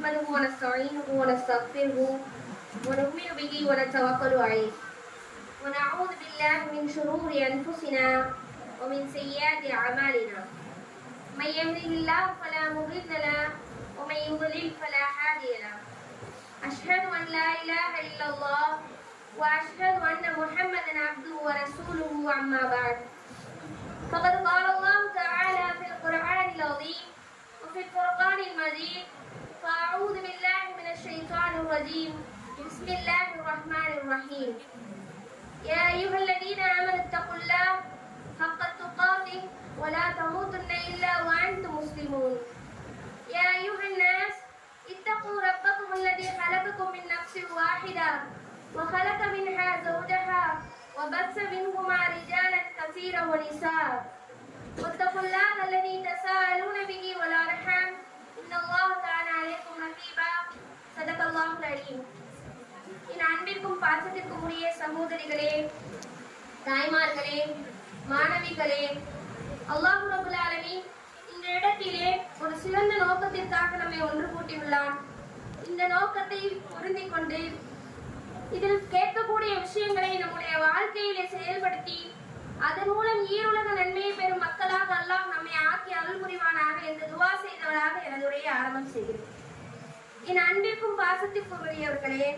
نحمده ونستعينه ونستغفره ونؤمن به ونتوكل عليه ونعوذ بالله من شرور أنفسنا ومن سيئات أعمالنا من يهده الله فلا مضل له ومن يضلل فلا هادي له أشهد أن لا إله إلا الله وأشهد أن محمدا عبده ورسوله أما بعد فقد قال الله تعالى في القرآن العظيم وفي الفرقان المجيد فأعوذ بالله من الشيطان الرجيم بسم الله الرحمن الرحيم يا أيها الذين آمنوا اتقوا الله حق تقاته ولا تموتن إلا وأنتم مسلمون يا أيها الناس اتقوا ربكم الذي خلقكم من نفس واحدة وخلق منها زوجها وبث منهما رجالا كثيرا ونساء واتقوا الله الذي تساءلون به والأرحام إن الله كان عليكم رقيبا صدق الله العليم என் அன்பிற்கும் பாசத்திற்கும் உரிய சகோதரிகளே, தாய்மார்களே, மாணவிகளே, அல்லாஹ் ரப்பல் ஆலமீன் இந்த இடத்திலே ஒரு சிறந்த நோக்கத்திற்காக நம்மை ஒன்று கூட்டியுள்ளான். இந்த நோக்கத்தை பொருந்திக் கொண்டு இதில் கேட்கக்கூடிய விஷயங்களை நம்முடைய வாழ்க்கையிலே செயல்படுத்தி அதன் மூலம் ஈருலக நன்மையை பெறும் மக்களாக அல்லாஹ் நம்மை ஆக்கி அருள் புரிவானாக என்று துவா செய்தவராக எனது உரையை ஆரம்பம் செய்கிறேன். என் அன்பிற்கும் பாசத்திற்கும் உரியவர்களே,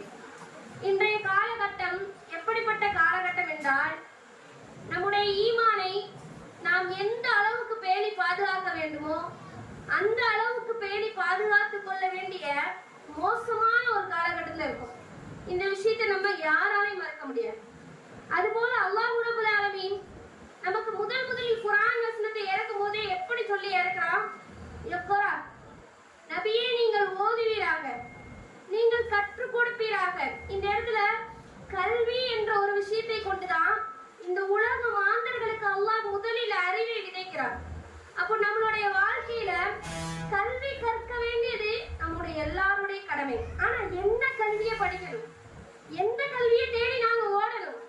இன்றைய காலகட்டம் எப்படிப்பட்ட காலகட்டம் என்றால், நம்முடைய ஈமானை நாம் எந்த அளவுக்கு பேணி பாதுகாக்க வேண்டுமோ அந்த அளவுக்கு பேணி பாதுகாத்துக் கொள்ள வேண்டிய மோசமான ஒரு காலகட்டத்தில் இருக்கும். இந்த விஷயத்தை நம்ம யாராலையும் மறக்க முடியாது. அதுபோல அல்லாஹ் ரப்பல் ஆலமீன் நமக்கு முதலில் குர்ஆன் வசனத்தை இறக்கும் போதே எப்படி சொல்லி இறக்குறான்? இக்ரா, நபியே நீங்கள் ஓதுவீராக, நீங்கள் கற்றுக் கொடுப்பீராக. இந்த இடத்துல கல்வி என்ற ஒரு விஷயத்தை கொண்டுதான் இந்த உலக மாந்தர்களுக்கு அல்லாஹ் முதலில் அறிவை விதைக்கிறார். அப்போ நம்மளுடைய வாழ்க்கையில கல்வி கற்க வேண்டியது நம்முடைய எல்லாருடைய கடமை. ஆனா என்ன கல்வியை படிக்கணும், எந்த கல்வியை தேடி நாங்க ஓடணும்?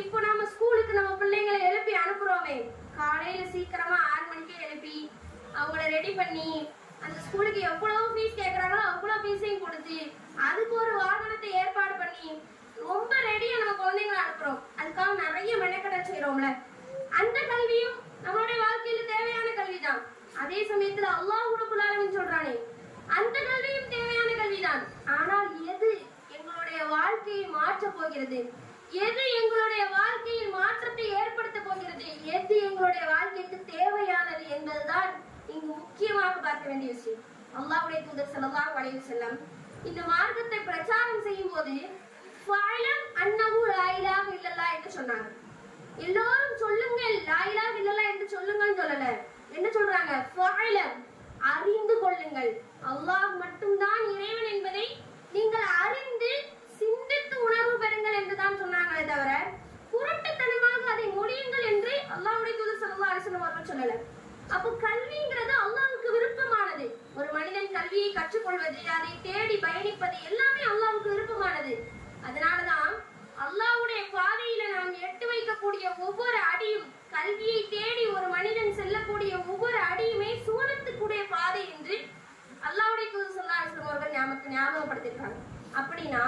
இப்போ நம்ம ஸ்கூலுக்கு நம்ம பிள்ளைங்களை எழுப்பி அனுப்புறோமே, காலையில சீக்கிரமா 6 மணிக்கே எழுப்பி அவங்கள ரெடி பண்ணி அந்த ஸ்கூலுக்கு எவ்வளவு ஃபீஸ் கேட்கறாங்களோ அவ்வளவு ஃபீஸையும் கொடுத்து அதுக்கு ஒரு வாகனத்தை ஏற்பாடு பண்ணி ரொம்ப ரெடியா நம்ம குழந்தைங்களை அனுப்புறோம். அதுக்காக நிறைய மெனக்கடை செய்யறோம்ல. அந்த கல்வியும் நம்மளுடைய வாழ்க்கையில தேவையான கல்விதான். அதே சமயத்துல அல்லாஹ் ரப்பல் ஆலமீன் சொல்றானே, அந்த கல்வியும் தேவையான கல்விதான். ஆனால் எது எங்களுடைய வாழ்க்கையை மாற்ற போகிறது, எது எங்களுடைய வாழ்க்கையில் மாற்றத்தை ஏற்படுத்த போகிறது, எது எங்களுடைய வாழ்க்கைக்கு தேவையானது என்பதுதான் இங்கு முக்கியமாக பார்க்க வேண்டிய விஷயம். அல்லாஹ்வுடைய தூதர் ஸல்லல்லாஹு அலைஹி வஸல்லம் இந்த மார்க்கத்தை பிரச்சாரம் செய்யும் போது ஃபஅலம் அன்னஹு லா இலாஹ இல்லல்லாஹ் என்று சொன்னாங்க. எல்லாரும் சொல்லுங்கள் லா இலாஹ இல்லல்லாஹ் என்று சொல்லுங்கன்னு சொல்லல. என்ன சொல்றாங்க? ஃபஅலம், அறிந்து கொள்ளுங்கள், அல்லாஹ் மட்டும்தான் இறைவன் என்பதை நீங்கள் அறிந்து சிந்தித்து உணர்வு பெறுங்கள் என்றுதான் சொன்னாங்களே தவிர குருட்டுத்தனமாக அதை மொழியுங்கள் என்று அல்லாஹ்வுடைய தூதர் ஸல்லல்லாஹு அலைஹி வஸல்லம் அவர்கள் சொல்லல. அப்போ கல்விங்கிறது அல்லாஹ்வுக்கு விருப்பமானது. ஒரு மனிதன் கல்வியை கற்றுக்கொள்வது, அதை தேடி பயணிப்பது எல்லாமே அல்லாஹ்வுக்கு விருப்பமானது. அதனாலதான் அல்லாஹ்வுடைய பாதையில நாம் எட்டு வைக்கக்கூடிய ஒவ்வொரு அடியும், கல்வியை தேடி ஒரு மனிதன் செல்லக்கூடிய ஒவ்வொரு அடியுமே சுவனத்துக்குடைய பாதை என்று அல்லாஹ்வுடைய தூதர் ஸல்லல்லாஹு அலைஹி வஸல்லம் அவர்கள் நமக்கு ஞாபகப்படுத்திருக்காங்க. அப்படின்னா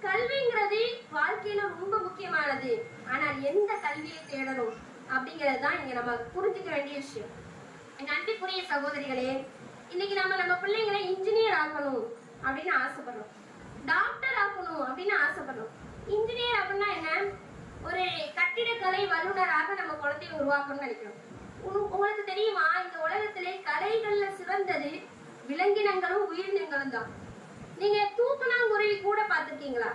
கல்விங்கிறது வாழ்க்கையில ரொம்ப முக்கியமானது. ஆனால் எந்த கல்வியை தேடணும் அப்படிங்கிறது தான் இங்க நம்ம புரிஞ்சுக்க வேண்டிய விஷயம். என் அன்பிற்குரிய சகோதரிகளே, இன்னைக்கு நம்ம பிள்ளைங்களை இன்ஜினியர் ஆக்கணும் அப்படின்னு ஆசைப்படுறோம், டாக்டர் ஆக்கணும் அப்படின்னு ஆசைப்படுறோம். இன்ஜினியர் அப்படின்னா என்ன? ஒரு கட்டிடக்கலை வல்லுநராக நம்ம குழந்தையை உருவாக்கணும்னு நினைக்கிறோம். உங்களுக்கு தெரியுமா, இந்த உலகத்திலே கலைகள்ல சிறந்தது விலங்கினங்களும் உயிரினங்களும் தான். நீங்க தூக்கணாங்குருவி கூட பார்த்திருக்கீங்களா?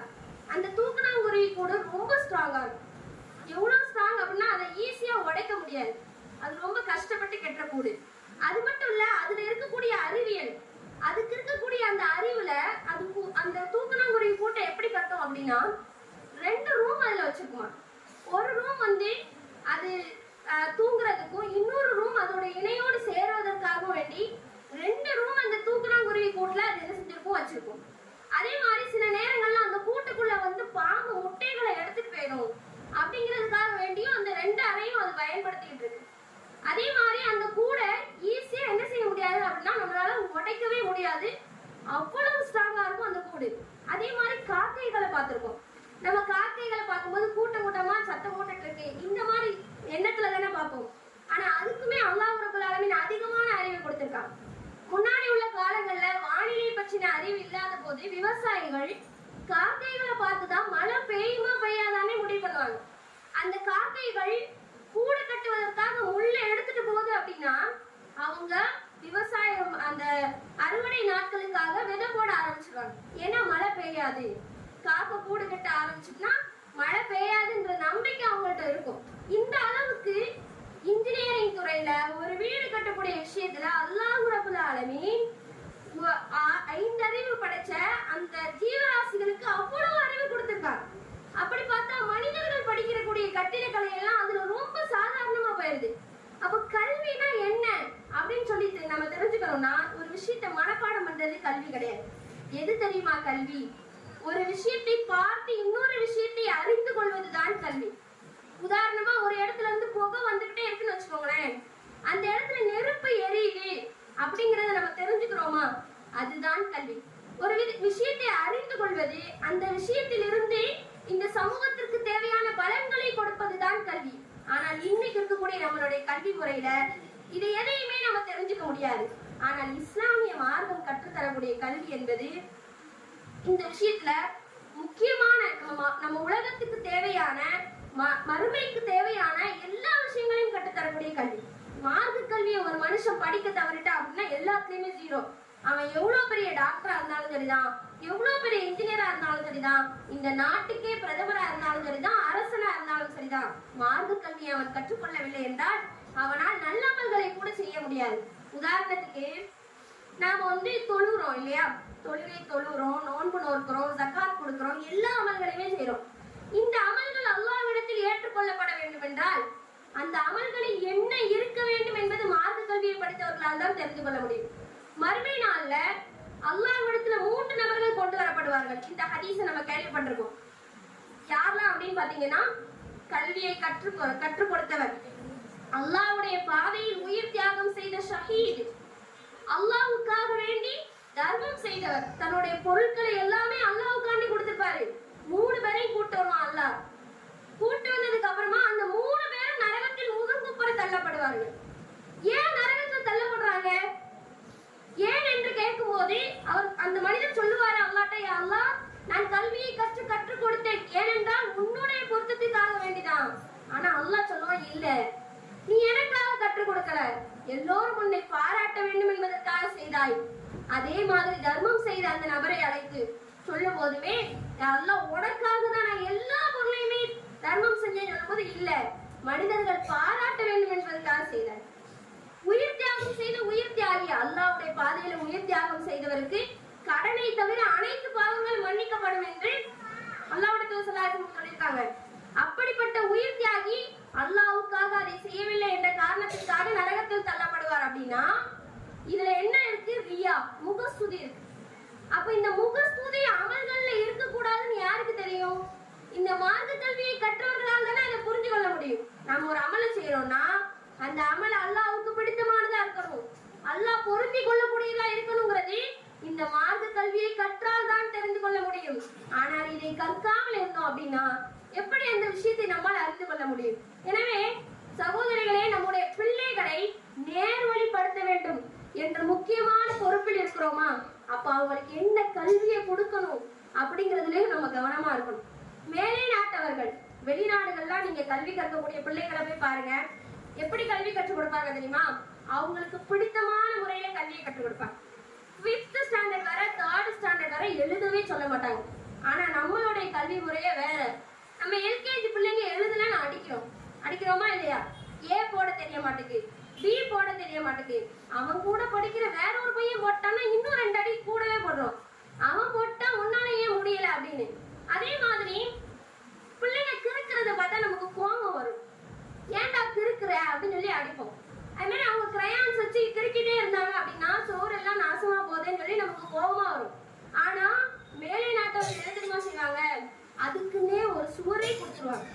அந்த தூக்கணாங்குருவி கூட ரொம்ப ஸ்ட்ராங்கா இருக்கும். எவ்வளவு ஸ்ட்ராங் அப்படின்னா அதை ஈஸியா உடைக்க முடியாது. அது ரொம்ப கஷ்டப்பட்டு கெட்ட கூடு. அது மட்டும் இல்ல, அதுல இருக்கக்கூடிய அறிவியல், அதுக்கு இருக்கக்கூடிய அந்த அறிவுல அது அந்த தூக்கணாங்குருவி கூட்டை எப்படி கட்டும் அப்படின்னா 2 ரூம் அதுல வச்சிருக்குமா. ஒரு ரூம் அது தூங்குறதுக்கும், இன்னொரு ரூம் அதோட இணையோடு சேருவதற்காக வேண்டி 2 ரூம் அந்த தூக்கணாங்குருவி கூட்டுல அது என்ன செஞ்சிருக்கும், வச்சிருக்கும். அதே மாதிரி சில நேரங்கள்ல அந்த கூட்டுக்குள்ள பாம்பு முட்டைகளை எடுத்துட்டு போயிடும் அப்படிங்கிறதுக்காக வேண்டியும் அந்த 2 அறையும் அது பயன்படுத்திட்டு இருக்கு. அதே மாதிரி அந்த கூடை ஈஸியா என்ன செய்ய முடியாது அப்படின்னா நம்மளால உடைக்கவே முடியாது. அவ்வளவு ஸ்ட்ராங்கா இருக்கும் அந்த கூடு. அதே மாதிரி காக்கைகளை பார்த்திருக்கோம். நம்ம காக்கைகளை பார்க்கும்போது கூட்டம் கூட்டமா சத்தம் போட்டுட்டு இருக்கு, இந்த மாதிரி எண்ணத்துல தானே பார்ப்போம். ஆனா அதுக்குமே அல்லாஹ் ரப்பல் ஆலமீன் அதிகமான அறிவை கொடுத்திருக்காங்க. முன்னாடி உள்ள காலங்கள்ல வானிலை பற்றின அறிவு இல்லாத போது விவசாயிகள் காக்கைகளை பார்த்துதான் மழை பெய்யுமா பெய்யாதானே முடிவு பண்ணுவாங்க. அந்த காக்கைகள் கூடு கட்டுவதற்காக முள்ள எடுத்துட்டு போகுது அப்படின்னா அவங்க விவசாயம் அந்த அறுவடை நாட்களுக்காக விதை போட ஆரம்பிச்சிருவாங்க. ஏன்னா மழை பெய்யாது, காக்கை கூடு கட்ட ஆரம்பிச்சுட்டுனா மழை பெய்யாதுன்ற நம்பிக்கை அவங்கள்ட்ட இருக்கும். இந்த அளவுக்கு இன்ஜினியரிங் துறையில ஒரு வீடு கட்டக்கூடிய விஷயத்துல அல்லாஹ் ரப்பல் ஆலமீன் 5 அறிவு படைச்ச அந்த ஜீவராசிகளுக்கு அவ்வளவு அறிவு கொடுத்திருக்காங்க. அப்படி பார்த்தா மனிதர்கள் படிக்கக்கூடிய கட்டிடக்கலை எல்லாம் அதுல ரொம்ப சாதாரணமா போயிருது. அப்ப கல்வினா என்ன அப்படின்னு சொல்லி நம்ம தெரிஞ்சுக்கணும்னா ஒரு விஷயத்தை மனப்பாடம் பண்றது கல்வி கிடையாது. எது தெரியுமா கல்வி? ஒரு விஷயத்தை பார்த்து இன்னொரு விஷயத்தை அறிந்து கொள்வதுதான் கல்வி. உதாரணமா ஒரு இடத்துல இருந்து புகை வந்துகிட்டே இருக்குன்னு வச்சுக்கோங்களேன், அந்த இடத்துல நெருப்பு எரியுது அப்படிங்கறத நம்ம தெரிஞ்சுக்கிறோமா? அதுதான் கல்வி. ஒரு விஷயத்தை அறிந்து கொள்வது, அந்த விஷயத்திலிருந்து இந்த சமூகத்திற்கு தேவையான பலன்களை கொடுப்பதுதான் கல்வி. ஆனால் இன்னைக்கு இருக்கக்கூடிய நம்மளுடைய கல்வி முறையில இதை எதையுமே நம்ம தெரிஞ்சுக்க முடியாது. ஆனால் இஸ்லாமிய மார்க்கம் கற்றுத்தரக்கூடிய கல்வி என்பது இந்த விஷயத்துல முக்கியமான நம்ம உலகத்துக்கு தேவையான மறுமைக்கு தேவையான எல்லா விஷயங்களையும் கற்றுத்தரக்கூடிய கல்வி. மார்க்க கல்வியை ஒரு மனுஷன் படிக்க தவறிட்டா அப்படின்னா எல்லாத்துலயுமே 0. அவன் எவ்வளவு பெரிய டாக்டரா இருந்தாலும் சரிதான், எவ்வளவு பெரிய இன்ஜினியரா இருந்தாலும் சரிதான், இந்த நாட்டுக்கே பிரதமரா இருந்தாலும் சரிதான், அரசனா இருந்தாலும் சரிதான், மார்க்க கல்வியை அவன் கற்றுக்கொள்ளவில்லை என்றால் அவனால் நல்லமல்களை கூட செய்ய முடியாது. உதாரணத்துக்கு நாம தொழுகிறோம் இல்லையா, தொழுகிறோம், நோன்பு நோக்கிறோம், ஜக்காத் கொடுக்கிறோம், எல்லா அமல்களையுமே செய்யறோம். இந்த அமல்கள் அல்லாஹ்விடத்தில் ஏற்றுக்கொள்ளப்பட வேண்டும் என்றால் அந்த அமல்களில் என்ன இருக்க வேண்டும் என்பது மார்க்க கல்வியை படித்தவர்களால் தான் தெரிந்து கொள்ள முடியும். மறுமை நாள்ல அல்லாஹ்விடத்துல 3 நபர்கள் கொண்டு வரப்படுவார்கள். இந்த ஹதீஸை நம்ம கேள்விப்பட்டிருக்கோம். யாரெல்லாம் அப்படின்னு பாத்தீங்கன்னா, கல்வியை கற்றுக் கொடுத்தவர், அல்லாஹ்வுடைய பாதையில் உயிர் தியாகம் செய்த ஷஹீத், அல்லாஹ்வுக்காக வேண்டி தர்மம் செய்தவர், தன்னுடைய பொருட்களை எல்லாமே அல்லாஹ்வுக்காண்டி கொடுத்திருப்பாரு. 3 பேரையும் கூட்டு வருவான் அல்லாஹ். கூட்டு வந்ததுக்கு அப்புறமா அந்த 3 பேரும் நரகத்தில் முகங்குப்புற தள்ளப்படுவார்கள். ஏன் நரகத்தில் தள்ளப்படுறாங்க ஏன் என்று கேட்கும் போது அவர் அந்த மனிதர் சொல்லுவாரு அல்லாஹ்ட்ட, யா அல்லாஹ், நான் கல்வியை கற்றுக் கொடுத்தேன், ஏனென்றால் உன்னுடைய பொருத்தத்துக்காக வேண்டிதான். ஆனா அல்லாஹ் சொல்லுவான், இல்ல, நீ எனக்காக கற்றுக் கொடுக்கல, எல்லோரும் உன்னை பாராட்ட வேண்டும் என்பதற்காக செய்தாய். அதே மாதிரி தர்மம் செய்த அந்த நபரை அழைத்து சொல்லும் போதுமே, அல்லாஹ் உனக்காக தான் நான் எல்லா பொருளையுமே தர்மம் செஞ்சேன்னு சொல்லும் போது, இல்ல, மனிதர்கள் பாராட்ட வேண்டும் என்பதற்காக செய்தார். உயிர் தியாகம் செய்த உயிர் தியாகி, அல்லாஹ்வுடைய பாதையில உயிர் தியாகம் செய்தவருக்கு கடனை தவிர அனைத்து பாவங்களும் மன்னிக்கப்படும் என்று அல்லாஹ்வுடைய சொல்லியிருக்காங்க. அப்படிப்பட்ட உயிர் தியாகி அல்லாஹ்வுக்காக அதை செய்யவில்லை என்ற காரணத்திற்காக நரகத்தில் தள்ளப்படுவார். அப்படின்னா இதுல என்ன இருக்கு? ரியா, முகஸ்துதி இருக்கு. அப்ப இந்த முகஸ்துதி அமல்கள்ல இருக்க கூடாதுன்னு யாருக்கு தெரியும்? இந்த மார்க்க கல்வியை கற்றவர்களால் தானே அதை புரிஞ்சு கொள்ள முடியும். நம்ம ஒரு அமலை செய்யறோம்னா அந்த அமல் அல்லாஹ்வுக்கு பிடித்தமானதா இருக்கணும், அல்லாஹ் பொருந்தி கொள்ளக்கூடியதா இருக்கணுங்கிறது இந்த மார்க்க கல்வியை கற்றால் தான் தெரிந்து கொள்ள முடியும். ஆனால் இதை கற்காமல் இருந்தோம் அப்படின்னா எப்படி அந்த விஷயத்தை நம்மால் அறிந்து கொள்ள முடியும்? எனவே சகோதரிகளே, நம்முடைய பிள்ளைகளை நேர்வழிப்படுத்த வேண்டும் என்ற முக்கியமான பொறுப்பில் இருக்கிறோமா? அப்ப அவங்களுக்கு என்ன கல்வியை கொடுக்கணும் அப்படிங்கறதுலயும் நம்ம கவனமா இருக்கணும். மேலை நாட்டவர்கள், வெளிநாடுகள்லாம் நீங்க கல்வி கற்கக்கூடிய பிள்ளைகளை போய் பாருங்க, எப்படி கல்வி கற்றுக் கொடுப்பாங்க தெரியுமா? அவங்களுக்கு பிடித்தமான முறையில கல்வியை கற்றுக் கொடுப்பாங்க. 5th ஸ்டாண்டர்ட் வரை 3rd ஸ்டாண்டர்ட் வரை எழுதவே சொல்ல மாட்டாங்க. ஆனா நம்மளுடைய கல்வி முறையே வேற. நம்ம எல்கேஜி பிள்ளைங்க எழுதலன்னு அடிக்கிறோமா இல்லையா? ஏ போட தெரிய மாட்டேங்குது, பி போட தெரிய மாட்டேங்குது. அவன் கூட படிக்கிற வேற ஒரு பையன் போட்டான்னா இன்னும் 2 அடி கூடவே போடுறோம். அவன் போட்டா உன்னால ஏன் முடியல அப்படின்னு. அதே மாதிரி பிள்ளைங்க கிறுக்கிறத பார்த்தா நமக்கு கோபம் வரும். ஏன்டா கிறுக்குற அப்படின்னு சொல்லி அடிப்போம். அது மாதிரி அவங்க கிரையான்ஸ் வச்சு கிறுக்கிட்டே இருந்தாங்க அப்படின்னா சோறு எல்லாம் நாசமா போகுதுன்னு சொல்லி நமக்கு கோபமா வரும். ஆனா மேலை நாட்டவர்கள் என்ன தெரியுமா செய்வாங்க? அதுக்குன்னே ஒரு சுவரை கொடுத்துருவாங்க.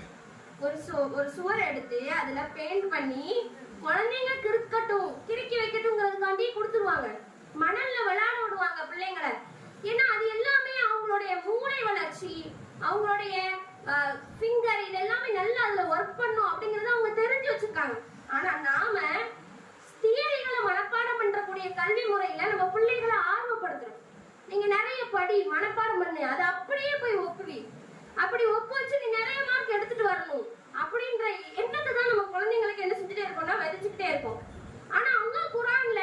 ஒரு சுவர் எடுத்து அதுல பெயிண்ட் பண்ணி குழந்தைங்க கிறுக்கட்டும், கிறுக்கி வைக்கட்டும்ங்கிறதுக்காண்டி கொடுத்துருவாங்க. மணல்ல விளையாட விடுவாங்க பிள்ளைங்களை. ஏன்னா அது எல்லாமே அவங்களுடைய மூளை வளர்ச்சி, அவங்களுடைய ஃபிங்கர் இது எல்லாமே நல்லா அதுல ஒர்க் பண்ணும் அப்படிங்கறத அவங்க தெரிஞ்சு வச்சிருக்காங்க. ஆனா நாம தியரிகளை மனப்பாடம் பண்றக்கூடிய கல்வி முறையில நம்ம பிள்ளைகளை ஆர்வப்படுத்துறோம். நீங்க நிறைய படி, மனப்பாடம் பண்ணு, அதை அப்படியே போய் ஒப்புவி, அப்படி ஒப்பு வச்சு நீ நிறைய மார்க் எடுத்துட்டு வரணும் அப்படின்ற எண்ணத்தை தான் நம்ம குழந்தைங்களுக்கு என்ன செஞ்சுட்டே இருக்கோம்னா விதைச்சுக்கிட்டே இருக்கோம். ஆனா அல்லாஹ் குர்ஆன்ல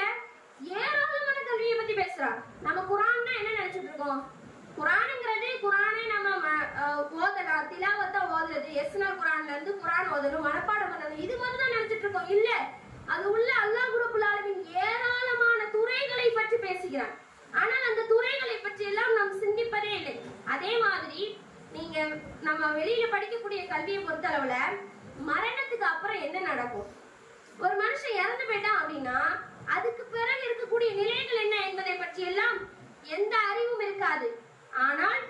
ஏராளமான கல்வியை பத்தி பேசுறான். நம்ம குர்ஆன்னா என்ன நினைச்சிட்டு இருக்கோம்? குர்ஆன்ங்கிறது குர்ஆனை நம்ம ஓதலாம், திலாவத்தா ஓதுறது, எஸ்னால் குர்ஆன்ல இருந்து குர்ஆன் ஓதணும், மனப்பாடம் பண்ணணும், இது மாதிரி தான் நினைச்சிட்டு இருக்கோம். இல்ல, அது உள்ள அல்லாஹ் ரப்பல் ஆலமீன் ஏராளமான துறைகளை பற்றி பேசுகிறான். ஆனால் அந்த துறைகளை பற்றி எல்லாம் நாம் சிந்திப்பதே இல்லை. அதே மாதிரி நீங்க நம்ம வெளியில படிக்கக்கூடிய கல்வியை பொறுத்த அளவுல மரணத்துக்கு அப்புறம் என்ன நடக்கும், ஒரு மனுஷன் இறந்து போயிட்டான் அப்படின்னா அதுக்கு பிறகு இருக்கக்கூடிய நிலைகள் என்ன என்பதை பற்றி எல்லாம் எந்த அறிவும் இருக்காது. ஆனால்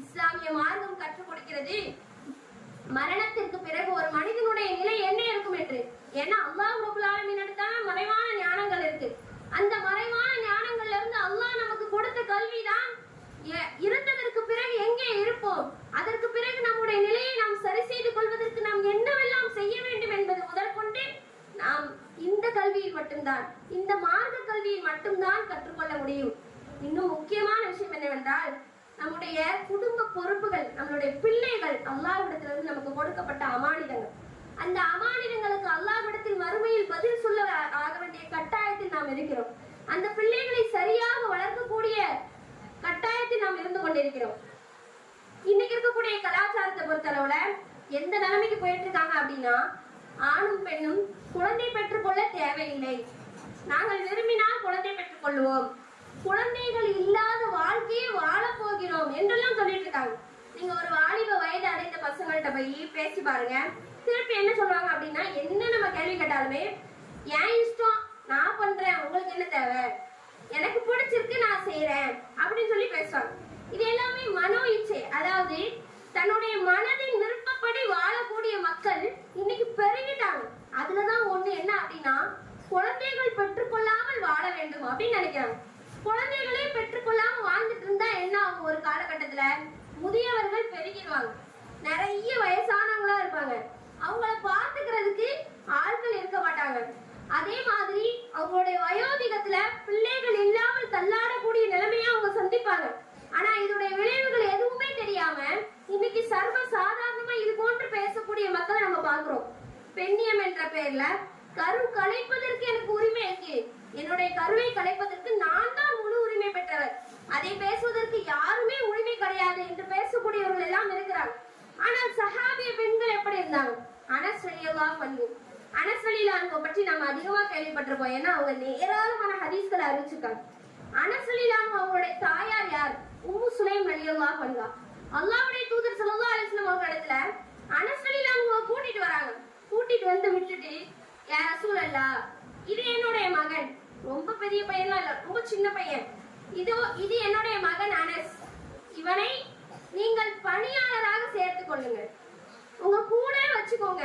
இஸ்லாமிய மார்க்கம் கற்றுக் கொடுக்கிறது மரணத்திற்கு பிறகு ஒரு மனிதனுடைய நிலை என்ன இருக்கும் என்று. ஏன்னா அல்லாஹ் ரப்பல் ஆலமீன் இடத்தான மறைவான ஞானங்கள் இருக்கு. அந்த மறைவான ஞானங்கள்ல இருந்து அல்லாஹ் நமக்கு கொடுத்த கல்விதான் இருந்ததற்கு பிறகு எங்கே இருப்போம், அதற்கு பிறகு நம்முடைய நிலையை நாம் சரி செய்து கொள்வதற்கு நாம் என்னவெல்லாம் செய்ய வேண்டும் என்பது முதல் கொண்டு நாம் இந்த கல்வியில் மட்டும்தான், இந்த மார்க்க கல்வியில் மட்டும்தான் கற்றுக்கொள்ள முடியும். இன்னும் முக்கியமான விஷயம் என்னவென்றால் நம்முடைய குடும்ப பொறுப்புகள், நம்மளுடைய பிள்ளைகள் அல்லாஹ்விடத்திலிருந்து நமக்கு கொடுக்கப்பட்ட அமானிதங்கள். அந்த அமானிதங்களுக்கு அல்லாஹ்விடத்தில் மறுமையில் பதில் சொல்ல ஆக வேண்டிய கட்டாயத்தில் நாம் இருக்கிறோம். அந்த பிள்ளைகளை சரியாக வளர்க்கக்கூடிய கட்டாயத்தில் நாம் இருந்து கொண்டிருக்கிறோம். இன்னைக்கு இருக்கக்கூடிய கலாச்சாரத்தை பொறுத்தளவுல எந்த நிலைமைக்கு போயிட்டு இருக்காங்க அப்படின்னா, ஆணும் பெண்ணும் குழந்தை பெற்றுக்கொள்ள தேவையில்லை, நாங்கள் விரும்பினால் குழந்தை பெற்றுக் கொள்வோம், குழந்தைகள் இல்லாத வாழ்க்கையை வாழ போகிறோம் என்றெல்லாம் சொல்லிட்டு இருக்காங்க. நீங்க ஒரு வாலிப வயது அடைந்த பசங்கள்கிட்ட போய் பேசி பாருங்க, திருப்பி என்ன சொல்லுவாங்க அப்படின்னா, என்ன நம்ம கேள்வி கேட்டாலுமே என் இஷ்டம், நான் பண்றேன், உங்களுக்கு என்ன தேவை, எனக்கு பிடிச்சிருக்கு நான் செய்யறேன் அப்படின்னு சொல்லி பேசுவாங்க. இது எல்லாமே மனோ இச்சை, அதாவது தன்னுடைய மனதின் விருப்பப்படி வாழக்கூடிய மக்கள் இன்னைக்கு பெருகிட்டாங்க. அதுலதான் ஒண்ணு என்ன அப்படின்னா, குழந்தைகள் பெற்றுக்கொள்ளாமல் வாழ வேண்டும் அப்படின்னு நினைக்கிறாங்க. குழந்தைகளே பெற்றுக்கொள்ளாம வாழ்ந்துட்டு இருந்தா என்ன ஆகும், ஒரு காலகட்டத்துல முதியவர்கள் பெருகிடுவாங்க, நிறைய வயசானவங்களா இருப்பாங்க, அவங்கள பாத்துக்கிறதுக்கு ஆட்கள் இருக்க மாட்டாங்க. அதே மாதிரி அவங்களுடைய வயோதிகத்துல பிள்ளைகள் இல்லாமல் தள்ளாடக்கூடிய நிலைமையா அவங்க சந்திப்பாங்க. ஆனா இதோடைய விளைவுகள் எதுவுமே தெரியாம இன்னைக்கு சர்வ சாதாரணமா இது போன்று பேசக்கூடிய மக்களை நம்ம பாக்குறோம். பெண்ணியம் என்ற பெயர்ல கரு கலைப்பதற்கு எனக்கு உரிமை இருக்கு, என்னுடைய கருவை கலைப்பதற்கு நான் தான் முழு உரிமை பெற்றவர், அதை பேசுவதற்கு யாருமே உரிமை கிடையாது என்று பேசக்கூடியவர்கள் எல்லாம் இருக்கிறாங்க. ஆனால் சஹாபிய பெண்கள் எப்படி இருந்தாங்க? அனஸ் ரலியல்லாஹு அன்ஹு, அனஸ் ரலியல்லாஹு அன்ஹு பற்றி நாம அதிகமா கேள்விப்பட்டிருப்போம். ஏன்னா அவங்க ஏராளமான ஹதீஸ்களை அறிவிச்சிருக்காங்க. அனஸ் ரலியல்லாஹு அன்ஹு அவங்களுடைய தாயார் யார்? உம்மு சுலைம் ரலியல்லாஹு அன்ஹா. அல்லாஹ்வுடைய தூதர் ஸல்லல்லாஹு அலைஹி வஸல்லம் அவங்க இடத்துல அனஸ் ரலியல்லாஹு அன்ஹு கூட்டிட்டு வராங்க. கூட்டிட்டு வந்து விட்டுட்டு, யா ரசூலல்லாஹ், இது என்னுடைய மகன், ரொம்ப பெரிய பையன்லாம் இல்ல, ரொம்ப சின்ன பையன், இது என்னுடைய மகன் அனஸ், இவனை நீங்கள் பணியாளராக சேர்த்துக் கொள்ளுங்கள், உங்க கூட வச்சுக்கோங்க,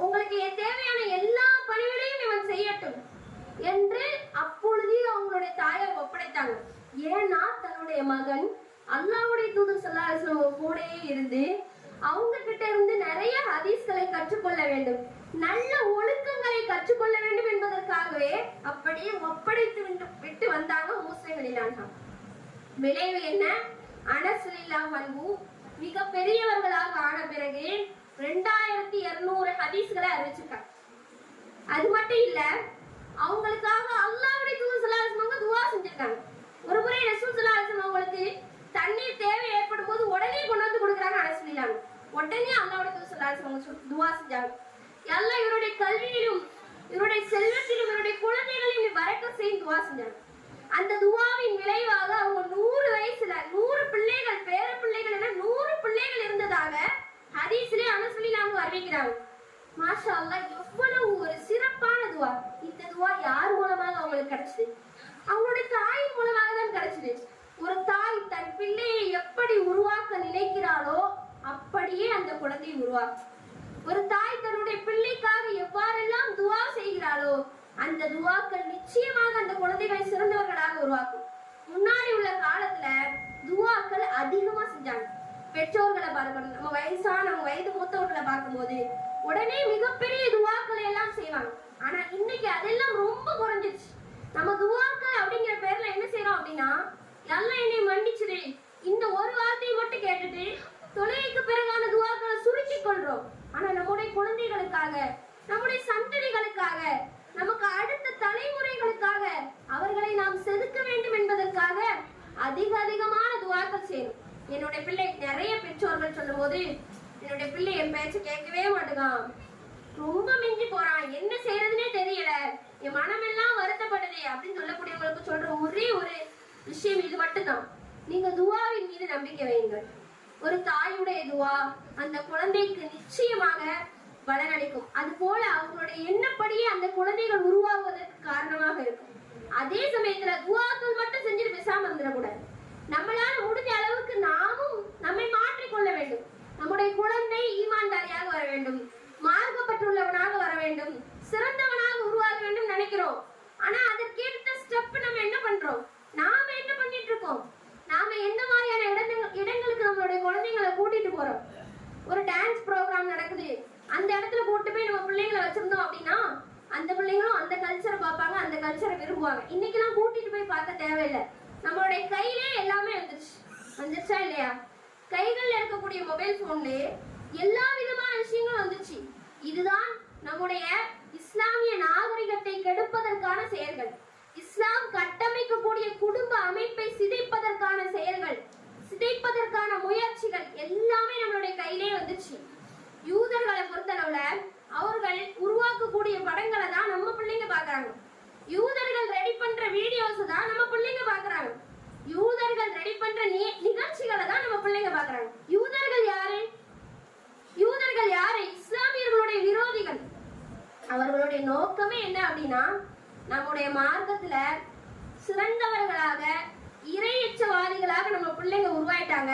உங்களுக்கு தேவையான எல்லா பணிகளையும் இவன் செய்யட்டும் என்று அப்பொழுதே அவங்களுடைய தாயார் ஒப்படைத்தாங்க. ஏன்னா தன்னுடைய மகன் அல்லாஹ்வுடைய தூதர் ஸல்லல்லாஹு அலைஹி வஸல்லம் கூடயே இருந்து அவங்க கிட்ட இருந்து நிறைய ஹதீஸ்களை கற்றுக்கொள்ள வேண்டும், நல்ல ஒழுக்கங்களை கற்றுக்கொள்ள வேண்டும் என்பதற்காகவே அப்படியே ஒப்படைத்து விட்டு வந்தாங்க முஸ்லிம் ரலியல்லாஹு. விளைவு என்ன? அனஸ் ரலியல்லாஹு அன்ஹு மிக பெரியவர்களாக ஆன பிறகு 2200 ஹதீஸ்களை அறிவிச்சிருக்காங்க. அது மட்டும் இல்ல, அவங்களுக்காக அல்லாஹ்வுடைய தூதர் ஸல்லல்லாஹு அலைஹி வஸல்லம் துஆ செஞ்சிருக்காங்க. ஒரு முறை ரசூல் ஸல்லல்லாஹு அலைஹி வஸல்லம் அவங்களுக்கு தண்ணீர் தேவை ஏற்படும் போது உடனே கொண்டு வந்து கொடுக்குறாங்க அனஸ் ரலியல்லாஹு. உடனே அல்லாஹ்வுடைய தூதர் ஸல்லல்லாஹு அலைஹி வஸல்லம் துஆ செஞ்சாங்க, அல்லாஹ் இவருடைய கல்வியிலும் இவருடைய செல்வத்திலும் இவருடைய குழந்தைகளையும் பரக்கத் செய்து துஆ செஞ்சாங்க. அந்த துஆவின் விளைவாக அவங்க 100 வயசுல 100 பிள்ளைகள், பேர பிள்ளைகள் என 100 பிள்ளைகள் இருந்ததாக ஹதீஸ்ல அனஸ் ரலியல்லாஹு அறிவிக்கிறாங்க. மாஷா அல்லாஹ், எவ்வளவு ஒரு சிறப்பான துஆ. இந்த துஆ யார் மூலமாக அவங்களுக்கு கிடைச்சது? அவங்களுடைய தாயின் மூலமாக தான் கிடைச்சது. ஒரு தாய் தன் பிள்ளையை எப்படி உருவாக்க நினைக்கிறாளோ அப்படியே அந்த குழந்தையை உருவாக்கும். ஒரு தாய் தன்னுடைய பிள்ளைக்காக எவ்வாறெல்லாம் துஆ செய்கிறாளோ அந்த துவாக்கள் நிச்சயமாக அந்த குழந்தைகளை சிறந்தவர்களாக உருவாக்கும். முன்னாடி உள்ள காலத்துல துவாக்கள் அதிகமா செஞ்சாங்க. பெற்றோர்களை பார்க்கணும், நம்ம வயசானவங்க வயது மூத்தவர்களை பார்க்கும்போது உடனே மிகப்பெரிய துவாக்களை எல்லாம் செய்வாங்க. ஆனா இன்னைக்கு அதெல்லாம் ரொம்ப குறைஞ்சிருச்சு. நம்ம துவாக்கள் அப்படிங்கிற பேர்ல என்ன செய்யறோம் அப்படின்னா, எல்லாம் என்னை மன்னிச்சிடு இந்த ஒரு வார்த்தையை மட்டும் கேட்டுட்டு தொழுகைக்கு பிறகான துவாக்களை சுருக்கி கொள்றோம். ஆனா நம்முடைய குழந்தைகளுக்காக, நம்முடைய சந்ததிகளுக்காக, நமக்கு அடுத்த தலைமுறைகளுக்காக அவர்களை நாம் செதுக்க வேண்டும் என்பதற்காக அதிகமான துவாக்கள் செய்யணும். என்னுடைய பிள்ளை நிறைய பெற்றோர்கள் சொல்லும் போது, என்னுடைய பிள்ளை என் பேச்சு கேட்கவே மாட்டேங்கான், ரொம்ப மிஞ்சி போறான், என்ன செய்யறதுன்னே தெரியல, என் மனமெல்லாம் வருத்தப்படுது அப்படின்னு சொல்லக்கூடியவங்களுக்கு சொல்ற ஒரே ஒரு விஷயம் இது மட்டும்தான். நீங்க துவாவின் மீது நம்பிக்கை வையுங்கள். ஒரு தாயுடைய துவா அந்த குழந்தைக்கு நிச்சயமாக பலனளிக்கும். அது போல அவங்களுடைய எண்ணப்படியே அந்த குழந்தைகள் உருவாகுவதற்கு காரணமாக இருக்கும். அதே சமயத்துல துவாக்கள் மட்டும் செஞ்சுட்டு பேசாம இருந்துடக்கூடாது. நம்மளால முடிஞ்ச அளவுக்கு நாமும் நம்மை மாற்றிக்கொள்ள வேண்டும். நம்முடைய குழந்தை ஈமான்தாரியாக வர வேண்டும், மார்க்கப்பட்டுள்ளவனாக வர வேண்டும், சிறந்தவனாக உருவாக வேண்டும் நினைக்கிறோம். ஆனா அதற்கேற்ற ஸ்டெப் நம்ம என்ன பண்றோம்? நாம என்ன பண்ணிட்டு இருக்கோம்? நாம எந்த மாதிரியான இடங்களுக்கு நம்மளுடைய குழந்தைங்களை கூட்டிட்டு போறோம்? ஒரு டான்ஸ் ப்ரோக்ராம் நடக்குது, அந்த இடத்துல கூட்டு போய் நம்ம பிள்ளைங்களை வச்சிருந்தோம் அப்படின்னா அந்த பிள்ளைங்களும் அந்த கல்ச்சரை பார்ப்பாங்க, அந்த கல்ச்சரை விரும்புவாங்க. இன்னைக்கெல்லாம் கூட்டிட்டு போய் பார்க்க தேவையில்லை, நம்மளுடைய கையிலே எல்லாமே வந்துருச்சா இல்லையா? கைகள்ல இருக்கக்கூடிய மொபைல் போன்லயே எல்லா விதமான விஷயங்களும் வந்துச்சு. இதுதான் நம்முடைய இஸ்லாமிய நாகரிகத்தை கெடுப்பதற்கான செயல்கள். இஸ்லாம் கட்டமைக்கக்கூடிய குடும்ப அமைப்பை சிதைப்பதற்கான செயல்கள், சிதைப்பதற்கான முயற்சிகள் எல்லாமே நம்மளுடைய கையிலே வந்துச்சு. யூதர்களை பொறுத்தளவுல அவர்கள் உருவாக்கக்கூடிய படங்களை தான் நம்ம பிள்ளைங்க பாக்குறாங்க. யூதர்கள் ரெடி பண்ற வீடியோஸ் தான் நம்ம பிள்ளைங்க பாக்குறாங்க. யூதர்கள் ரெடி பண்ற நிகழ்ச்சிகளை தான் நம்ம பிள்ளைங்க பாக்குறாங்க. யூதர்கள் யாரு? யூதர்கள் யாரு? இஸ்லாமியர்களுடைய விரோதிகள். அவர்களுடைய நோக்கமே என்ன அப்படின்னா, நம்முடைய மார்க்கத்துல சிறந்தவர்களாக, இறையச்சவாதிகளாக நம்ம பிள்ளைங்க உருவாயிட்டாங்க,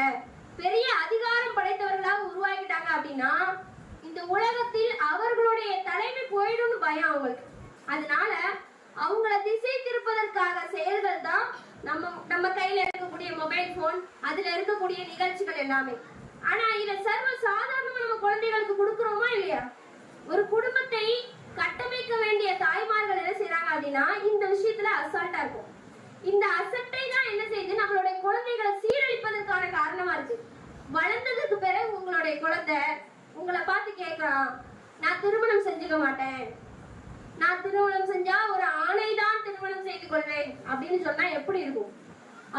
பெரிய அதிகாரம் படைத்தவர்களாக உருவாக்கிட்டாங்க அப்படின்னா இந்த உலகத்தில் அவர்களுடைய தலைமை போயிடும்னு பயம் அவங்களுக்கு. அதனால அவங்கள திசை திருப்பதற்காக செயல்கள் தான் நம்ம கையில இருக்கக்கூடிய மொபைல் போன், அதுல இருக்கக்கூடிய நிகழ்ச்சிகள் எல்லாமே. ஆனா இத சர்வ சாதாரணமா நம்ம குழந்தைகளுக்கு கொடுக்கிறோமா இல்லையா? ஒரு குடும்பத்தை கட்டமைக்க வேண்டிய தாய்மார்கள் என்ன செய்யறாங்க அப்படின்னா இந்த விஷயத்துல அசால்ட்டா இருக்கும். இந்த அசட்டை தான் என்ன செய்யுது, நம்மளுடைய குழந்தைகளை சீரழிப்பதற்கான காரணமா இருக்கு. வளர்ந்ததுக்கு பிறகு உங்களுடைய குழந்தை உங்களை பார்த்து கேட்கறான், நான் திருமணம் செஞ்சுக்க மாட்டேன், நான் திருமணம் செஞ்சா ஒரு ஆணை தான் திருமணம் செய்து கொள்வேன் அப்படின்னு சொன்னா எப்படி இருக்கும்?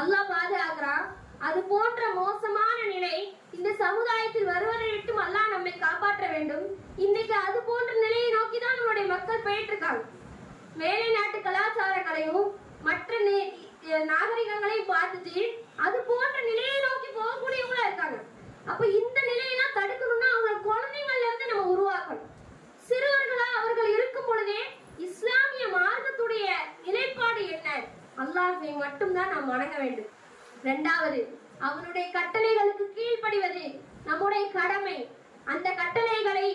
அல்லாஹ் பாதுகாக்கிறான். அது போன்ற மோசமான நிலை இந்த சமுதாயத்தில் வருவதை விட்டும் அல்லாஹ் நம்மை காப்பாற்ற வேண்டும். இன்னைக்கு அது போன்ற நிலையை நோக்கி தான் நம்மளுடைய மக்கள் போயிட்டு இருக்காங்க. மேலை நாட்டு கலாச்சாரங்களையும் மற்ற நாகரிகங்களையும் பார்த்துட்டு அது போன்ற நிலையை நோக்கி போகக்கூடியவங்களா இருக்காங்க. அப்ப இந்த நிலையெல்லாம் தடுக்கணும்னா அவங்க குழந்தைங்கள்ல இருந்து நம்ம உருவாக்கணும். சிறுவர்களா அவர்கள் இருக்கும் பொழுதே இஸ்லாமிய மார்க்கத்துடைய நிலைப்பாடு என்ன, அல்லாஹ்வை மட்டும்தான் நாம் வணங்க வேண்டும். இரண்டாவது, அவனுடைய கட்டளைகளுக்கு கீழ்ப்படிவது நம்முடைய கடமை. அந்த கட்டளைகளை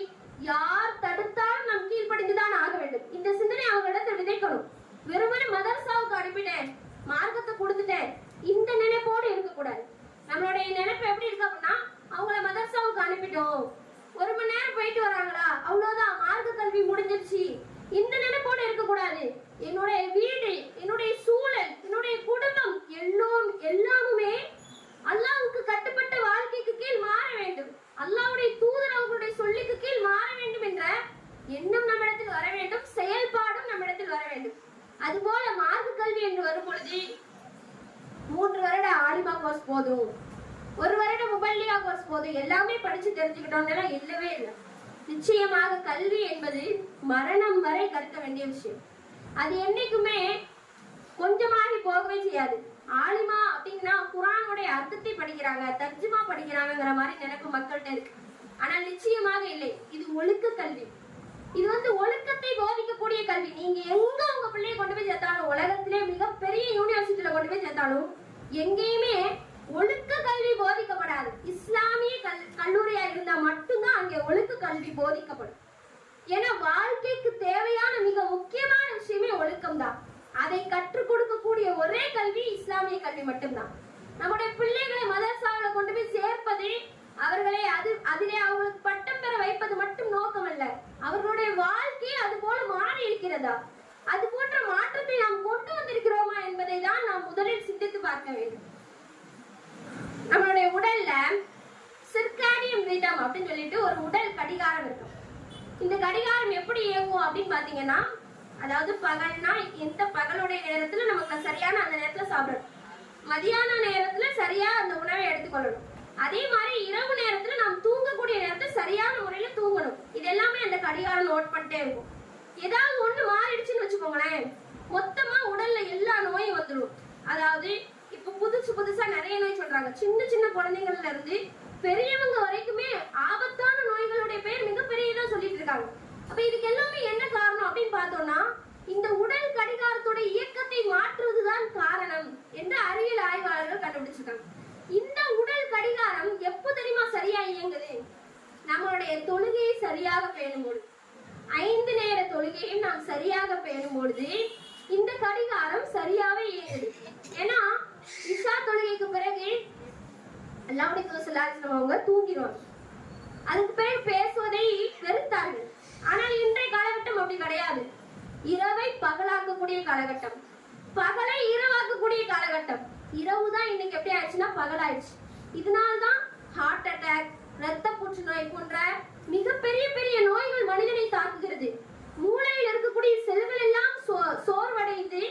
யார் தடுத்தாலும் நாம் கீழ்ப்படிந்துதான் ஆக வேண்டும். இந்த சிந்தனை அவங்களிடத்தை விதைக்கணும். வெறுமனே மதரசாவுக்கு அனுப்பிட்டேன், மார்க்கத்தை கொடுத்துட்டேன், இந்த நினைப்போடு இருக்கக்கூடாது. நம்மளுடைய நினைப்பு எப்படி இருக்கு அப்படின்னா, அவங்கள மதரசாவுக்கு அனுப்பிட்டோம், ஒரு மணி நேரம் போயிட்டு வராங்களா, அவ்வளவுதான், மார்க்க கல்வி முடிஞ்சிருச்சு, இந்த நினைப்போடு இருக்கக்கூடாது. என்னுடைய வீடு, என்னுடைய சூழல், என்னுடைய குடும்பம் எல்லாமே அல்லாஹ்வுக்கு கட்டுப்பட்ட வாழ்க்கைக்கு கீழ் மாற வேண்டும். அல்லாஹ்வுடைய தூதர் அவர்களுடைய சொல்லுக்கு கீழ் மாற வேண்டும் என்ற எண்ணம் நம்மிடத்தில் வர வேண்டும், செயல்பாடும் நம்மிடத்தில் வர வேண்டும். அதுபோல மார்க்க கல்வி என்று வரும் பொழுது 3 வருட ஆலிமா கோர்ஸ் போதும், 1 வருட முபல்லியா கோர்ஸ் போதும், எல்லாமே படிச்சு தெரிஞ்சுக்கிட்டோம் இல்லவே இல்லை. நிச்சயமாக கல்வி என்பது மரணம் வரை கற்க வேண்டிய விஷயம். அது என்னைக்குமே கொஞ்சமாகி போகவே செய்யாது. ஆலிமா அப்படின்னா குர்ஆனுடைய அர்த்தத்தை படிக்கிறாங்க, தர்ஜுமா படிக்கிறாங்கிற மாதிரி நினைப்பு மக்கள்கிட்ட இருக்கு. ஆனால் நிச்சயமாக இல்லை, இது ஒழுக்க கல்வி. இது ஒழுக்கத்தை போதிக்கக்கூடிய கல்வி. நீங்க எங்க உங்க பிள்ளையை கொண்டு போய் சேர்த்தாலும், உலகத்திலே மிகப்பெரிய யூனிவர்சிட்டியில கொண்டு போய் சேர்த்தாலும் எங்கேயுமே ஒழுக்க கல்வி போதிக்கப்படாது. இஸ்லாமிய கல்லூரியா இருந்தா மட்டும்தான் அங்கே ஒழுக்க கல்வி போதிக்கப்படும். ஏன்னா வாழ்க்கைக்கு தேவையான மிக முக்கியமான விஷயமே ஒழுக்கம் தான். அதை கற்றுக் கொடுக்கக்கூடிய ஒரே கல்வி இஸ்லாமிய கல்வி மட்டும்தான். நம்முடைய பிள்ளைகளை மதரசாவில் கொண்டு போய் சேர்ப்பது, அவர்களை அதிலே அவங்களுக்கு பட்டம் பெற வைப்பது மட்டும் நோக்கம் அல்ல. அவர்களுடைய வாழ்க்கை அது போல மாறி இருக்கிறதா, அது போன்ற மாற்றத்தை நாம் கொண்டு வந்திருக்கிறோமா என்பதை தான் நாம் முதலில் சிந்தித்து பார்க்க வேண்டும். நம்மளுடைய உடல்ல சிர்காடியம் ரிதம் அப்படின்னு சொல்லிட்டு ஒரு உடல் கடிகாரம் இருக்கும். இந்த கடிகாரம் எப்படி இயங்கும் அப்படின்னு பாத்தீங்கன்னா, அதாவது பகல்னா எந்த பகலுடைய நேரத்துல நமக்கு சரியான அந்த நேரத்துல சாப்பிடணும், மதியான நேரத்துல சரியா அந்த உணவை எடுத்துக்கொள்ளணும். அதே மாதிரி இரவு நேரத்துல நாம் தூங்கக்கூடிய நேரத்துல சரியான முறையில தூங்கணும். இது எல்லாமே அந்த கடிகாரம் நோட் பண்ணிட்டே இருக்கும். ஏதாவது ஒண்ணு மாறிடுச்சுன்னு வச்சுக்கோங்களேன், மொத்தமா உடல்ல எல்லா நோயும் வந்துடும். அதாவது இப்ப புதுசா நிறைய நோய் சொல்றாங்க. சின்ன சின்ன குழந்தைங்கள்ல இருந்து பெரியவங்க வரைக்குமே ஆபத்தான நோய்களுடைய பேர் மிகப்பெரியதா சொல்லிட்டு இருக்காங்க. அப்ப இதுக்கு எல்லாமே என்ன காரணம் அப்படின்னு பார்த்தோம்னா, இந்த உடல் கடிகாரத்தோட இயக்கத்தை மாற்றுவதுதான் காரணம் என்று அறிவியல் ஆய்வாளர்கள் கண்டுபிடிச்சிருக்காங்க. இந்த உடல் கடிகாரம் எப்போ தெரியுமா சரியா இயங்குது? நம்மளுடைய தொழுகையை சரியாக பேணும் பொழுது, 5 நேர தொழுகையும் நாம் சரியாக பேணும் பொழுது இந்த கடிகாரம் சரியாவே இயங்குது. ஏன்னா இஷா தொழுகைக்கு பிறகு அவங்க தூங்கிடுவாங்க. அதுக்கு பிறகு பேசுவதை வெறுத்தார்கள். ஆனால் இன்றைய காலகட்டம் அப்படி கிடையாது. இரவை பகலாக்கக்கூடிய காலகட்டம், பகலை இரவாக்கக்கூடிய காலகட்டம். இரவு தான் இன்னைக்கு எப்படி ஆயிடுச்சுன்னா பகல் ஆயிடுச்சு. இதனால்தான் ஹார்ட் அட்டாக், ரத்த புற்றுநோய் போன்ற மிகப்பெரிய பெரிய நோய்கள் மனிதனை தாக்குகிறது. மூளையில் இருக்கக்கூடிய செல்கள் எல்லாம் சோர்வடைந்து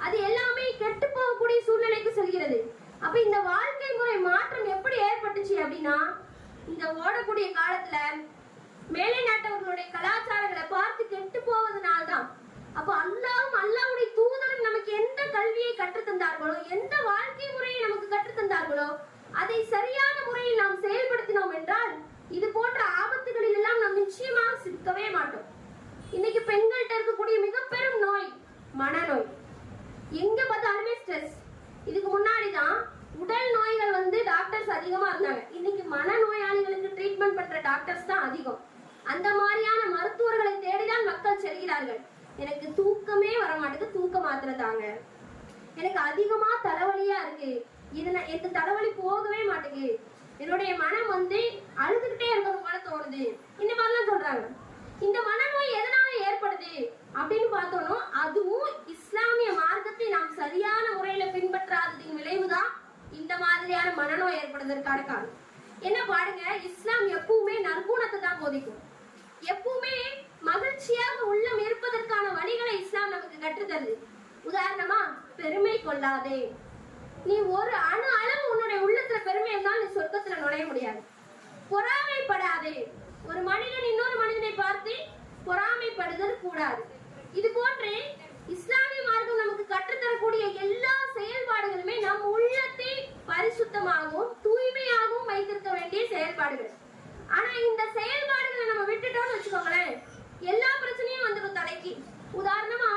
அது எல்லாமே கெட்டு போகக்கூடிய சூழ்நிலைக்கு செல்கிறது. அப்ப இந்த வாழ்க்கை முறை மாற்றம் எப்படி ஏற்பட்டுச்சு அப்படின்னா, இந்த ஓடக்கூடிய காலத்துல மேலை நாட்டவர்களுடைய கலாச்சாரங்களை பார்த்து கெட்டு போவதனால்தான். அப்ப அல்லாஹ்வுடைய தூதரும் நமக்கு எந்த கல்வியை கற்றுத்தந்தார்களோ, எந்த வாழ்க்கை முறையை நமக்கு கற்றுத்தந்தார்களோ, அதை சரியான முறையில் நாம் செயல்படுத்தினோம் என்றால் இது போன்ற ஆபத்துகளில் எல்லாம் நாம் நிச்சயமாக சிக்கவே மாட்டோம். இன்னைக்கு பெண்கள்கிட்ட இருக்கக்கூடிய மிக பெரும் நோய் மனநோய். எங்க பார்த்தாலுமே ஸ்ட்ரெஸ். இதுக்கு முன்னாடிதான் உடல் நோய்கள் டாக்டர்ஸ் அதிகமா இருந்தாங்க. இன்னைக்கு மனநோயாளிகளுக்கு ட்ரீட்மெண்ட் பண்ற டாக்டர்ஸ் தான் அதிகம். அந்த மாதிரியான மருத்துவர்களை தேடிதான் மக்கள் செல்கிறார்கள். எனக்கு தூக்கமே வர மாட்டேங்குது, தூக்க மாத்திரை தாங்க. எனக்கு அதிகமா தலைவலியா இருக்கு, இந்த தலைவலி போகவே மாட்டேங்குது, என்னுடைய மனம் அழுதுகிட்டே இருக்கணும் போல தோணுது, இந்த மாதிரிலாம் சொல்றாங்க. இந்த மனநோய் எதனால ஏற்படுது அப்படின்னு பார்த்தோம்னா, அதுவும் இஸ்லாமிய மார்க்கத்தை நாம் சரியான முறையில பின்பற்றாததின் விளைவுதான் இந்த மாதிரியான மனநோய் ஏற்படுவதற்கான காரணம். என்ன பாருங்க, இஸ்லாம் எப்பவுமே நற்குணத்தை தான் போதிக்கும். எப்பவுமே மகிழ்ச்சியாக உள்ளம் இருப்பதற்கான வழிகளை இஸ்லாம் நமக்கு கற்றுத்தருது. உதாரணமா, பெருமை கொள்ளாதே. நீ ஒரு அணு அளவு உன்னுடைய உள்ளத்துல பெருமை இருந்தால் நீ சொர்க்கத்துல நுழைய முடியாது. பொறாமைப்படாதே. ஒரு மனிதன் இன்னொரு மனிதனை பார்த்து பொறாமைப்படுதல் கூடாது. இது போன்று இஸ்லாமிய மார்க்கம் நமக்கு கற்றுத்தரக்கூடிய எல்லா செயல்பாடுகளுமே நம் உள்ளத்தை பரிசுத்தமாகவும் தூய்மையாகவும் வைத்திருக்க வேண்டிய செயல்பாடுகள். ஆனா இந்த செயல்பாடுகளை நம்ம விட்டுட்டோம்னு வச்சுக்கோங்களேன், எல்லா பிரச்சனையும் வந்துடும் தலைக்கு. உதாரணமா,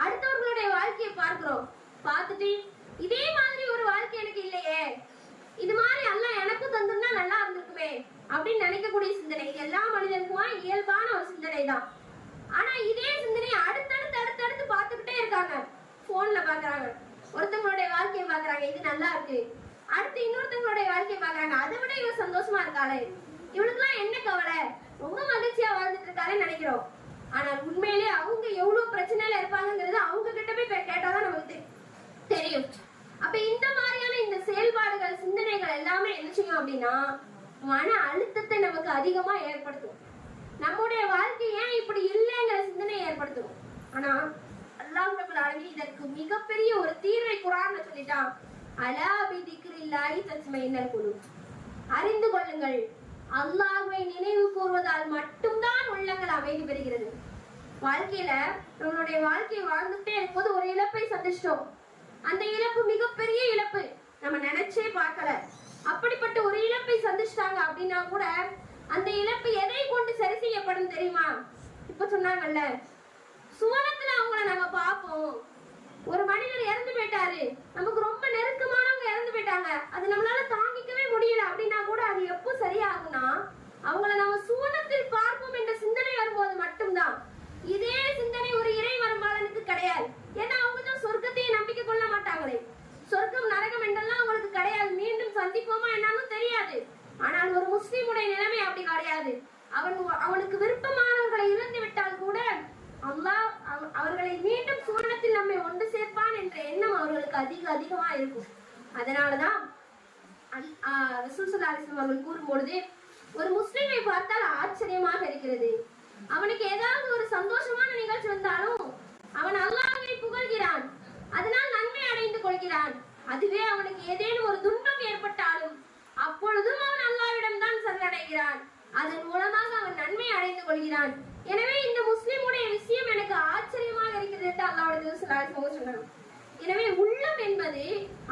அடுத்தவர்களுடைய வாழ்க்கையை பார்க்கிறோம், பார்த்துட்டு இதே மாதிரி ஒரு வாழ்க்கை எனக்கு இல்லையே, இது மாதிரி அல்லாஹ் எனக்கும் தந்திருந்தா நல்லா இருந்திருக்குமே அப்படின்னு நினைக்கக்கூடிய சிந்தனை எல்லா மனிதனுக்குமா இயல்பான ஒரு சிந்தனை தான். ஆனா இதே சிந்தனை அடுத்தடுத்து பார்த்துக்கிட்டே இருக்காங்க. போன்ல பாக்குறாங்க, ஒருத்தவங்களுடைய வாழ்க்கையை பாக்குறாங்க, இது நல்லா இருக்கு. அடுத்து இன்னொருத்தவங்களுடைய வாழ்க்கையை பாக்குறாங்க, அதை விட இவ சந்தோஷமா இருக்காளே, இவளுக்குலாம் என்ன கவலை, ரொம்ப மகிழ்ச்சியா வாழ்ந்துட்டு இருக்காளே நினைக்கிறோம். ஆனால் உண்மையிலே அவங்க எவ்வளவு பிரச்சனையில இருப்பாங்கிறது அவங்க கிட்ட போய் கேட்டாதான் நமக்கு தெரியும். அப்ப இந்த மாதிரியான இந்த செயல்பாடுகள் சிந்தனைகள் எல்லாமே என்ன செய்யும் அப்படின்னா மன அழுத்தத்தை நமக்கு அதிகமா ஏற்படுத்தும். நம்முடைய வாழ்க்கை ஏன் இப்படி இல்லைங்கிற சிந்தனை ஏற்படுத்தும். ஆனா அல்லாஹ் ரப்பல் ஆலமீன் இதற்கு மிகப்பெரிய ஒரு தீர்வை குர்ஆன்ல சொல்லிட்டான். அலா பிதிக்ரில்லாஹி தத்மைனுல் குலூப். அறிந்து கொள்ளுங்கள், அல்லாஹ்வை நினைவு கூர்வதால் மட்டும்தான் உள்ளங்கள் அமைதி பெறுகிறது. வாழ்க்கையில நம்மளுடைய வாழ்க்கையை வாழ்ந்துட்டே இருக்கும்போது ஒரு இழப்பை சந்திச்சிட்டோம். அந்த இழப்பு மிகப்பெரிய இழப்பு, நம்ம நினைச்சே பார்க்கல. அப்படிப்பட்ட ஒரு இழப்பை சந்திச்சிட்டாங்க அப்படின்னா கூட அந்த இழப்பு எதை கொண்டு சரி செய்யப்படும் தெரியுமா? இப்ப சொன்னாங்கல்ல, சுவனத்துல அவங்கள நம்ம பார்ப்போம். ஒரு மனிதர் இறந்து போயிட்டாரு, நமக்கு ரொம்ப நெருக்கமானவங்க இறந்து போயிட்டாங்க, அது நம்மளால தாங்கிக்கவே முடியல அப்படின்னா கூட அது எப்போ சரியாகும்னா அவங்கள நம்ம சுவனத்தில் பார்ப்போம் என்ற சிந்தனை வரும்போது மட்டும்தான். இதே சிந்தனை ஒரு இறை மரபாளனுக்கு கிடையாது. ஏன்னா அவங்க தான் சொர்க்கத்தையே நம்பிக்கை கொள்ள மாட்டாங்களே. சொர்க்கம் நரகம் என்றெல்லாம் அவங்களுக்கு கிடையாது. மீண்டும் சந்திப்போமா என்னன்னு தெரியாது. ஆனால் ஒரு முஸ்லிமுடைய நிலைமை அப்படி கிடையாது. அவனுக்கு விருப்பமானவர்களை இழந்து விட்டால் கூட அல்லாஹ் அவர்களை மீண்டும் சுவனத்தில் நம்மை ஒன்று சேர்ப்பான் என்ற எண்ணம் அவர்களுக்கு அதிகமா இருக்கும். அதனாலதான் ரசூல் ஸல்லல்லாஹு அலைஹி வஸல்லம் அவர்கள் கூறும்பொழுது, ஒரு முஸ்லிமை பார்த்தால் ஆச்சரியமாக இருக்கிறது. அவனுக்கு ஏதாவது ஒரு சந்தோஷமான நிகழ்ச்சி வந்தாலும் அவன் அல்லாஹ்வை புகழ்கிறான், அதனால் நன்மை அடைந்து கொள்கிறான். அதுவே அவனுக்கு ஏதேனும் ஒரு துன்பம் ஏற்பட்டாலும் அப்பொழுதும் அவன் அல்லாஹ்விடம் தான் சரணடைகிறான். அதன் மூலமாக அவன் நன்மை அடைந்து கொள்கிறான். எனவே இந்த முஸ்லிமுடைய விஷயம் எனக்கு ஆச்சரியமாக இருக்கிறது என்று அல்லாஹ்வுடைய ஸல்லல்லாஹு அலைஹி வஸல்லம் சொன்னார். எனவே உள்ளம் என்பது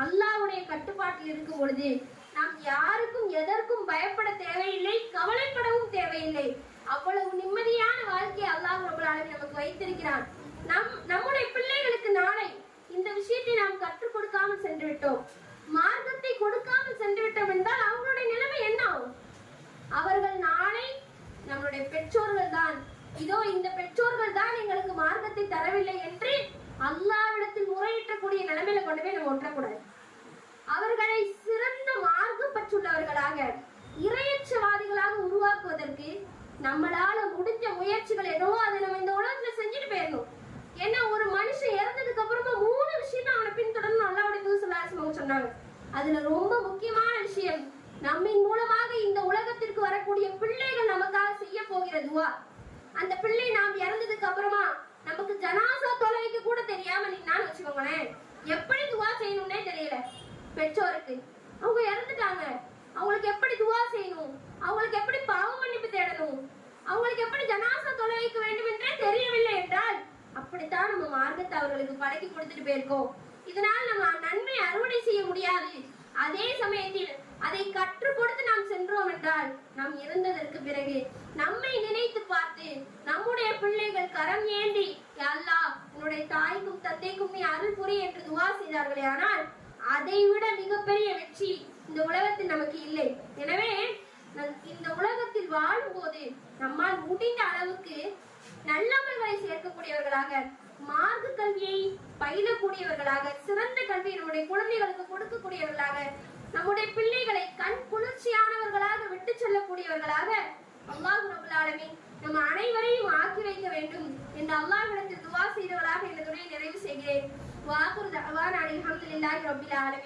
அல்லாஹ்வுடைய கட்டுப்பாட்டில் இருக்கும் பொழுது நாம் யாருக்கும் எதற்கும் பயப்பட தேவையில்லை, கவலைப்படவும் தேவையில்லை. அவ்வளவு நிம்மதியான வாழ்க்கையை அல்லாஹ் ரப்பல் ஆலமீன் நமக்கு வைத்திருக்கிறான். நம்முடைய பிள்ளைகளுக்கு நாளை இந்த விஷயத்தை நாம் கற்றுக் கொடுக்காமல் சென்று விட்டோம், மார்க்கத்தை கொடுக்காமல் சென்று விட்டோம் என்றால் அவங்களுடைய நிலைமை என்ன ஆகும்? அவர்கள் நாளை நம்மளுடைய பெற்றோர்கள் தான், இதோ இந்த பெற்றோர்கள் தான் எங்களுக்கு மார்க்கத்தை தரவில்லை என்று அல்லாஹ்விடத்தில் முறையிட்டக்கூடிய நிலைமையில கொண்டு போய் நம்ம ஒட்டக்கூடாது. அவர்களை சிறந்த மார்க்கம் பற்றுள்ளவர்களாக, இறையற்றவாதிகளாக உருவாக்குவதற்கு நம்மளால முடிஞ்ச முயற்சிகள் என்னவோ அதை நம்ம இந்த உலகத்துல செஞ்சுட்டு போயிடணும். ஏன்னா ஒரு மனுஷன் இறந்ததுக்கு அப்புறமா 3 விஷயம் அவனை பின்தொடர்ந்து அல்லாஹ்வுடைய தூதர் ஸல்லல்லாஹு அலைஹி வஸல்லம் சொன்னாங்க. அதுல ரொம்ப முக்கியமான விஷயம், நம்மின் மூலமாக இந்த உலகத்திற்கு வரக்கூடிய பிள்ளைகள் நமக்காக செய்ய போகிற துவா. அந்த பிள்ளை நாம் இறந்ததுக்கு அப்புறமா நமக்கு ஜனாசா தொலைக்க கூட தெரியாம நின்னான்னு வச்சுக்கோங்களேன், எப்படி துவா செய்யணும்னே தெரியல பெற்றோருக்கு. அவங்க இறந்துட்டாங்க, அவங்களுக்கு எப்படி துவா செய்யணும், அவங்களுக்கு எப்படி பாவ மன்னிப்பு தேடணும், அவங்களுக்கு எப்படி ஜனாசா தொலை வைக்க வேண்டும் என்றே தெரியவில்லை என்றால் அப்படித்தான் நம்ம மார்க்கத்தை அவர்களுக்கு பழக்கி கொடுத்துட்டு போயிருக்கோம். இதனால் நம்ம நன்மை அறுவடை செய்ய முடியாது. அதே சமயத்தில் அதை கற்றுக் கொடுத்து நாம் சென்றோம் என்றால் நாம் இறந்ததற்கு பிறகு நம்மை நினைத்து பார்த்து நம்முடைய பிள்ளைகள் கரம் ஏந்தி, யா அல்லாஹ் உன்னுடைய தாய்க்கும் தந்தைக்கும் நீ அருள் புரி என்று துவா செய்தார்களே, ஆனால் அதை விட மிகப்பெரிய வெற்றி இந்த உலகத்தில் நமக்கு இல்லை. எனவே இந்த உலகத்தில் வாழும் போது நம்மால் முடிந்த அளவுக்கு நல்லவர்களை சேர்க்கக்கூடியவர்களாக, மார்க்க கல்வியை பயிலக்கூடியவர்களாக, சிறந்த கல்வியை நம்முடைய குழந்தைகளுக்கு கொடுக்கக்கூடியவர்களாக, நம்முடைய பிள்ளைகளை கண் குளிர்ச்சியானவர்களாக விட்டு செல்லக்கூடியவர்களாக அல்லாஹ் ரப்பல் ஆலமீன் நம்ம அனைவரையும் ஆக்கி வைக்க வேண்டும் என்று அல்லாஹ்விடத்தில் துவா செய்தவர்களாக எனது உரையை நிறைவு செய்கிறேன். வாகுரு தஅவானா அல்ஹம்துலில்லாஹி ரப்பில் ஆலமீன்.